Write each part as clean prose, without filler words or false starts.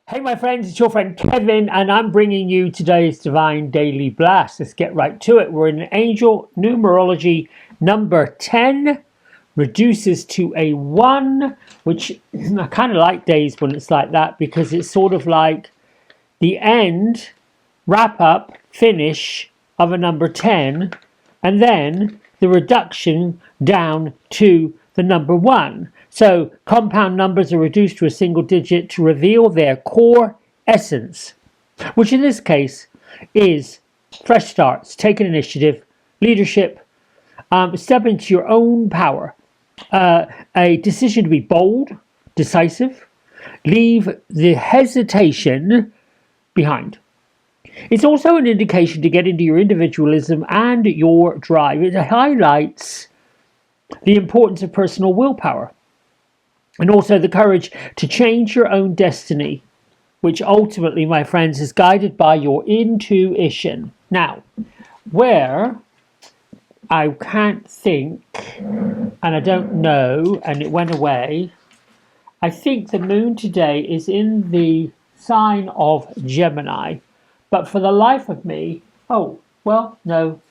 Hey my friends, it's your friend Kevin and I'm bringing you today's Dvine Daily Blast. Let's get right to it. We're in angel numerology number 10, reduces to a 1, which I kind of like days when it's like that because it's sort of like the end, wrap up, finish of a number 10 and then the reduction down to the number 1. So compound numbers are reduced to a single digit to reveal their core essence, which in this case is fresh starts, take an initiative, leadership, step into your own power, a decision to be bold, decisive, leave the hesitation behind. It's also an indication to get into your individualism and your drive. It highlights the importance of personal willpower and also the courage to change your own destiny, which ultimately, my friends, is guided by your intuition. Now, where I can't think and I don't know, and it went away, I think the moon today is in the sign of Gemini. But for the life of me, no,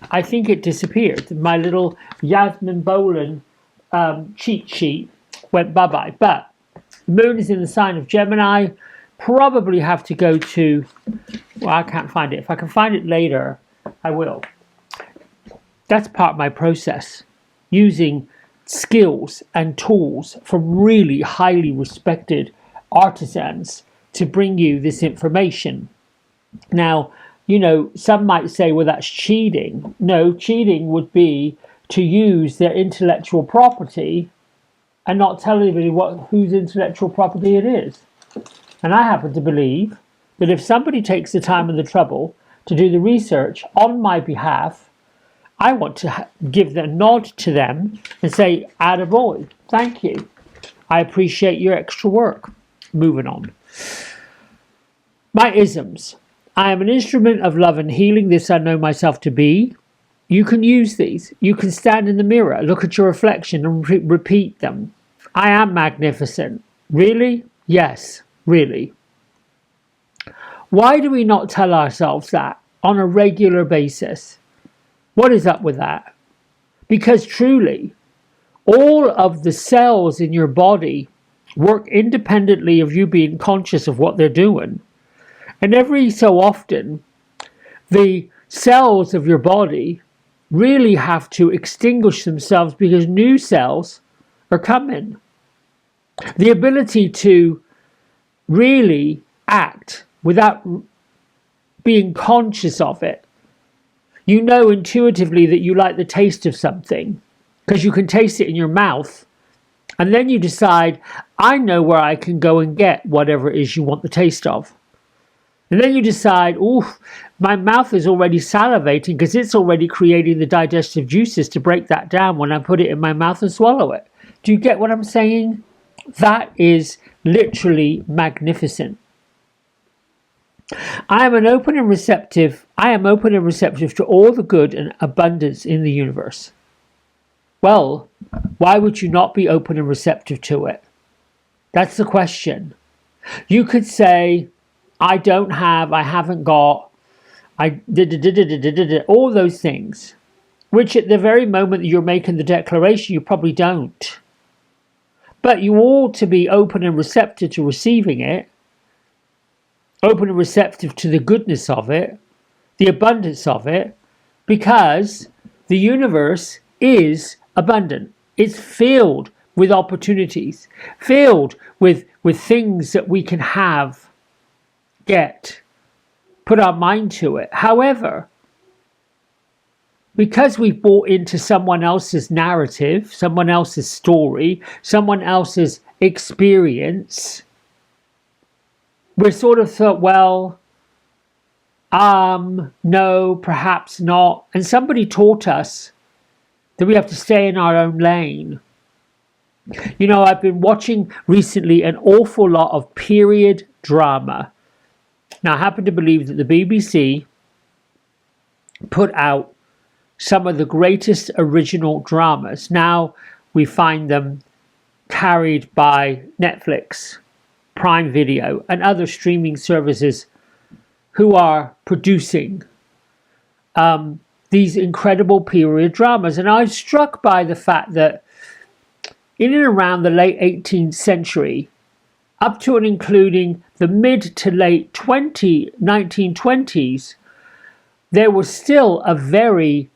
I think it disappeared. My little Yasmin Bolan cheat sheet went bye-bye. But the moon is in the sign of Gemini. Probably have to go to, I can't find it. If I can find it later, I will. That's part of my process, using skills and tools from really highly respected artisans to bring you this information. Now, some might say, well, that's cheating. No, cheating would be to use their intellectual property and not tell anybody whose intellectual property it is. And I happen to believe that if somebody takes the time and the trouble to do the research on my behalf, I want to give the nod to them and say, attaboy, thank you. I appreciate your extra work. Moving on. My isms. I am an instrument of love and healing. This I know myself to be. You can use these. You can stand in the mirror, look at your reflection and repeat them. I am magnificent. Really? Yes, really. Why do we not tell ourselves that on a regular basis? What is up with that? Because truly, all of the cells in your body work independently of you being conscious of what they're doing. And every so often, the cells of your body really have to extinguish themselves because new cells are coming. The ability to really act without being conscious of it. You know intuitively that you like the taste of something because you can taste it in your mouth. And then you decide, I know where I can go and get whatever it is you want the taste of. And then you decide, my mouth is already salivating because it's already creating the digestive juices to break that down when I put it in my mouth and swallow it. Do you get what I'm saying? That is literally magnificent. I am open and receptive to all the good and abundance in the universe. Well, why would you not be open and receptive to it? That's the question. You could say, I haven't got, all those things, which at the very moment that you're making the declaration, you probably don't. But you ought to be open and receptive to receiving it, open and receptive to the goodness of it, the abundance of it, because the universe is abundant. It's filled with opportunities, filled with things that we can have, get, put our mind to it. However, because we've bought into someone else's narrative, someone else's story, someone else's experience, we're sort of thought, well, no, perhaps not. And somebody taught us that we have to stay in our own lane. I've been watching recently an awful lot of period drama. Now, I happen to believe that the BBC put out some of the greatest original dramas. Now we find them carried by Netflix. Prime Video and other streaming services who are producing these incredible period dramas. And I was struck by the fact that in and around the late 18th century, up to and including the mid to late 1920s, there was still a very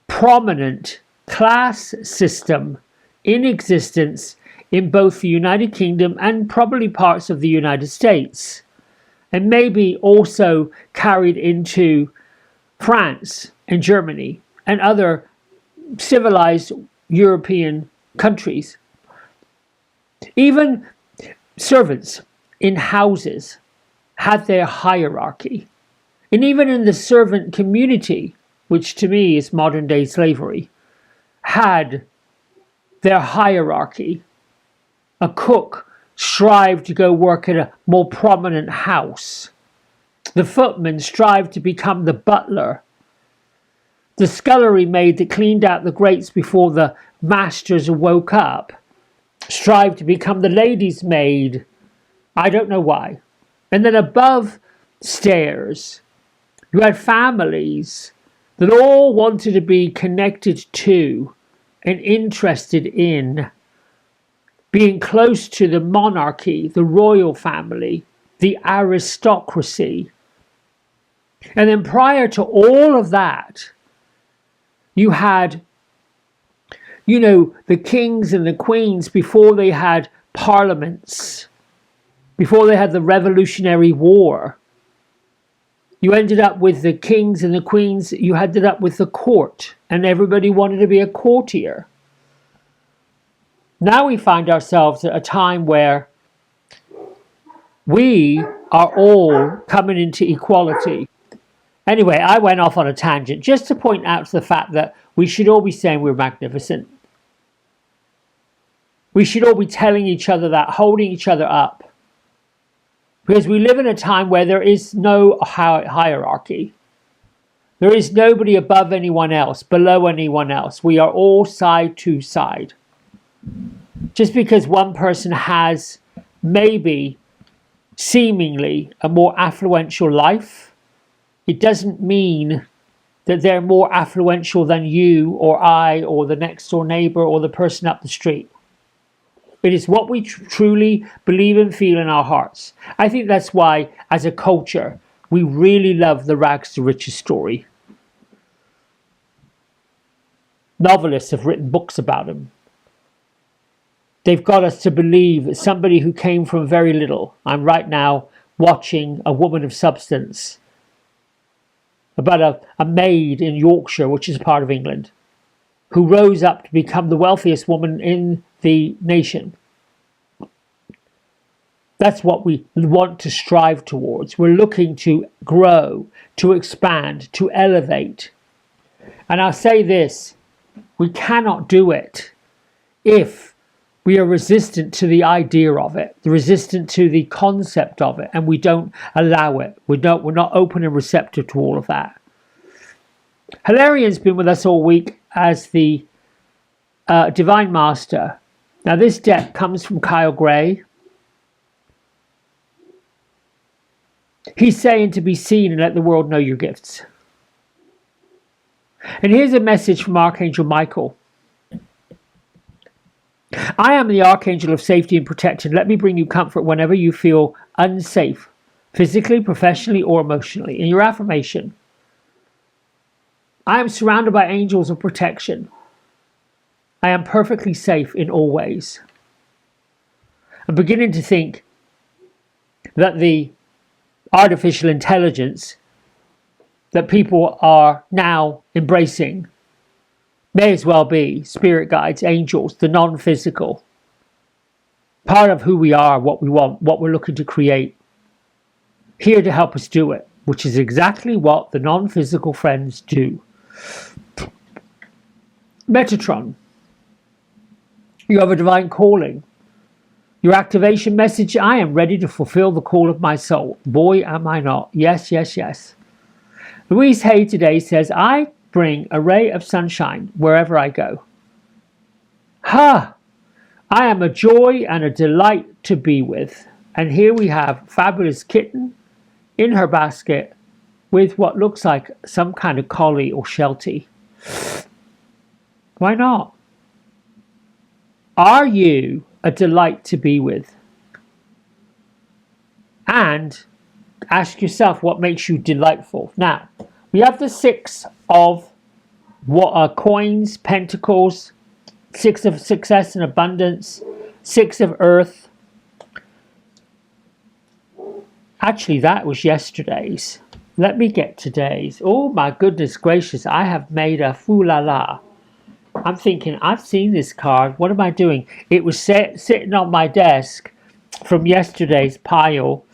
prominent class system in existence in both the United Kingdom and probably parts of the United States, and maybe also carried into France and Germany and other civilized European countries. Even servants in houses had their hierarchy. And even in the servant community, which to me is modern day slavery, had their hierarchy. A cook strived to go work in a more prominent house. The footman strived to become the butler. The scullery maid that cleaned out the grates before the masters woke up strived to become the lady's maid. I don't know why. And then above stairs, you had families that all wanted to be connected to and interested in being close to the monarchy, the royal family, the aristocracy. And then prior to all of that, you had, the kings and the queens before they had parliaments, before they had the Revolutionary War. You ended up with the kings and the queens, you ended up with the court, and everybody wanted to be a courtier. Now we find ourselves at a time where we are all coming into equality. Anyway, I went off on a tangent just to point out the fact that we should all be saying we're magnificent. We should all be telling each other that, holding each other up. Because we live in a time where there is no hierarchy. There is nobody above anyone else, below anyone else. We are all side to side. Just because one person has maybe seemingly a more affluential life, it doesn't mean that they're more affluential than you or I or the next door neighbor or the person up the street. It is what we truly believe and feel in our hearts. I think that's why, as a culture, we really love the rags to riches story. Novelists have written books about them. They've got us to believe that somebody who came from very little. I'm right now watching A Woman of Substance, about a maid in Yorkshire, which is part of England, who rose up to become the wealthiest woman in the nation. That's what we want to strive towards. We're looking to grow, to expand, to elevate. And I'll say this, we cannot do it if we are resistant to the idea of it, resistant to the concept of it, and we don't allow it. We're not open and receptive to all of that. Hilarian's been with us all week as the Divine Master. Now this deck comes from Kyle Gray. He's saying to be seen and let the world know your gifts. And here's a message from Archangel Michael. I am the Archangel of safety and protection. Let me bring you comfort whenever you feel unsafe, physically, professionally, or emotionally. In your affirmation, I am surrounded by angels of protection. I am perfectly safe in all ways. I'm beginning to think that the artificial intelligence that people are now embracing may as well be spirit guides, angels, the non-physical. Part of who we are, what we want, what we're looking to create. Here to help us do it, which is exactly what the non-physical friends do. Metatron. You have a divine calling. Your activation message, I am ready to fulfill the call of my soul. Boy, am I not. Yes, yes, yes. Louise Hay today says, I bring a ray of sunshine wherever I go. Ha! I am a joy and a delight to be with. And here we have Fabulous Kitten in her basket with what looks like some kind of collie or sheltie. Why not? Are you a delight to be with? And ask yourself what makes you delightful. Now, we have the 6 of what are coins, pentacles, 6 of success and abundance, 6 of earth. Actually, that was yesterday's. Let me get today's. Oh my goodness gracious, I have made a foolala. I'm thinking, I've seen this card. What am I doing? It was sitting on my desk from yesterday's pile.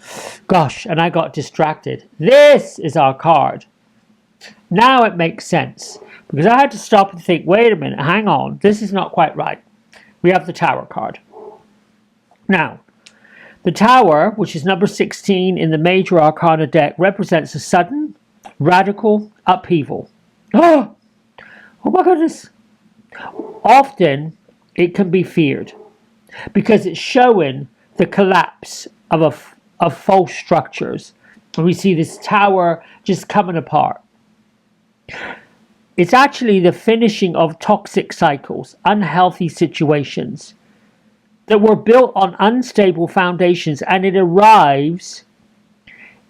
Gosh, and I got distracted. This is our card. Now it makes sense. Because I had to stop and think, wait a minute, hang on. This is not quite right. We have the Tower card. Now, the Tower, which is number 16 in the Major Arcana deck, represents a sudden, radical upheaval. Oh my goodness. Often, it can be feared because it's showing the collapse of false structures. And we see this tower just coming apart. It's actually the finishing of toxic cycles, unhealthy situations that were built on unstable foundations, and it arrives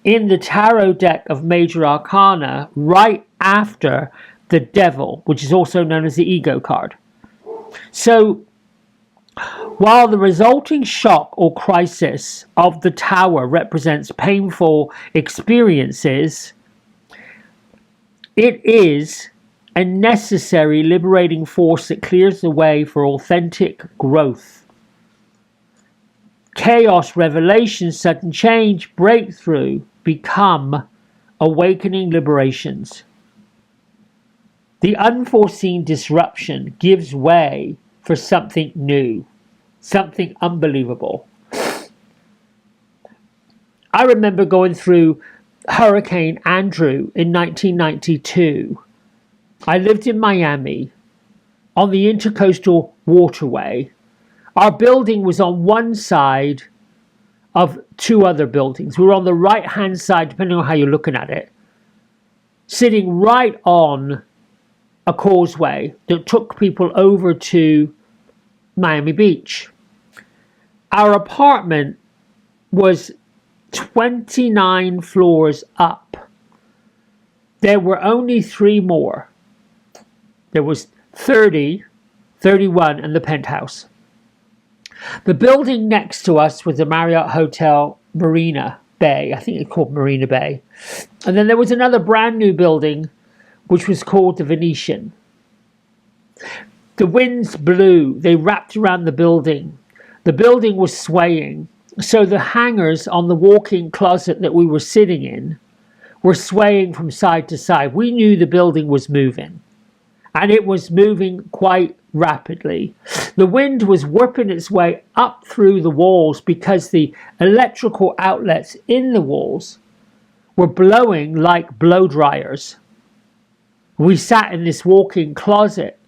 in the tarot deck of Major Arcana right after the Devil, which is also known as the Ego card. So, while the resulting shock or crisis of the Tower represents painful experiences, it is a necessary liberating force that clears the way for authentic growth. Chaos, revelation, sudden change, breakthrough become awakening liberations. The unforeseen disruption gives way for something new, something unbelievable. I remember going through Hurricane Andrew in 1992. I lived in Miami on the Intercoastal Waterway. Our building was on one side of 2 other buildings. We were on the right-hand side, depending on how you're looking at it, sitting right on a causeway that took people over to Miami Beach. Our apartment was 29 floors up. There were only 3 more. There was 30, 31, and the penthouse. The building next to us was the Marriott Hotel Marina Bay. I think it's called Marina Bay. And then there was another brand new building which was called the Venetian. The winds blew. They wrapped around the building. The building was swaying. So the hangers on the walk-in closet that we were sitting in were swaying from side to side. We knew the building was moving. And it was moving quite rapidly. The wind was whipping its way up through the walls because the electrical outlets in the walls were blowing like blow dryers. We sat in this walk-in closet,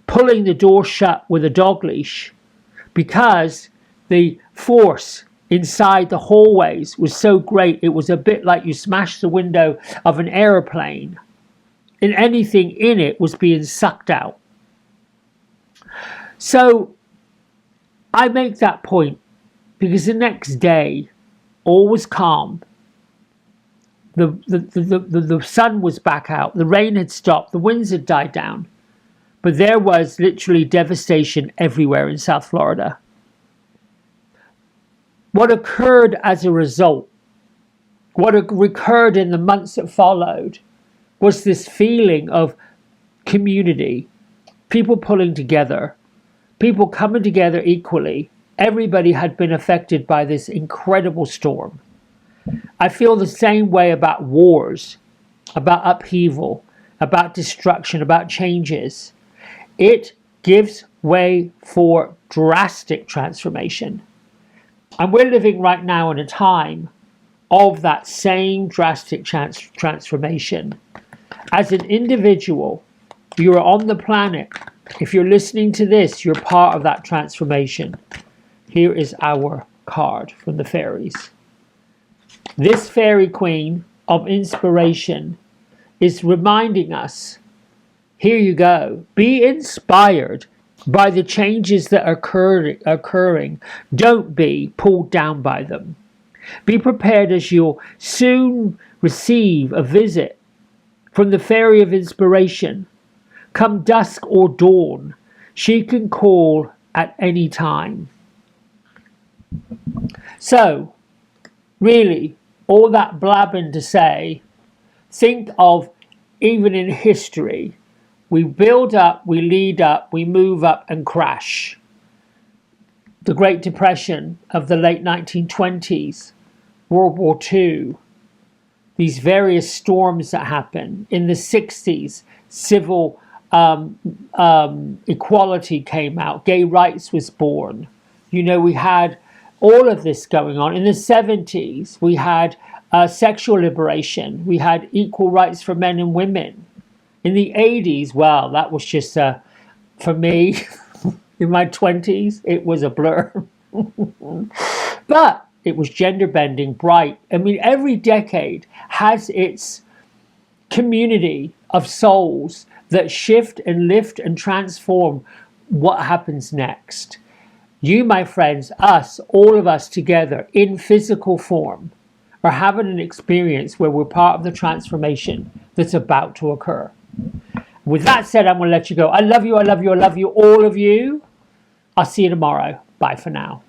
pulling the door shut with a dog leash because the force inside the hallways was so great. It was a bit like you smashed the window of an airplane and anything in it was being sucked out. So I make that point because the next day, all was calm. The sun was back out. The rain had stopped. The winds had died down. But there was literally devastation everywhere in South Florida. What occurred as a result, what occurred in the months that followed, was this feeling of community, people pulling together, people coming together equally. Everybody had been affected by this incredible storm. I feel the same way about wars, about upheaval, about destruction, about changes. It gives way for drastic transformation. And we're living right now in a time of that same drastic transformation. As an individual, you're on the planet. If you're listening to this, you're part of that transformation. Here is our card from the fairies. This fairy queen of inspiration is reminding us, here you go, be inspired by the changes that are occurring. Don't be pulled down by them. Be prepared, as you'll soon receive a visit from the fairy of inspiration. Come dusk or dawn, she can call at any time. So, really, all that blabbing to say, think of, even in history, we build up, we lead up, we move up and crash. The Great Depression of the late 1920s, World War II, these various storms that happen. In the 60s, civil equality came out, gay rights was born. You know, we had all of this going on. In the 70s, we had sexual liberation. We had equal rights for men and women. In the 80s, well, that was just, for me, in my 20s, it was a blur. But it was gender bending, bright. I mean, every decade has its community of souls that shift and lift and transform what happens next. You, my friends, us, all of us together in physical form are having an experience where we're part of the transformation that's about to occur. With that said, I'm going to let you go. I love you, I love you, I love you, all of you. I'll see you tomorrow. Bye for now.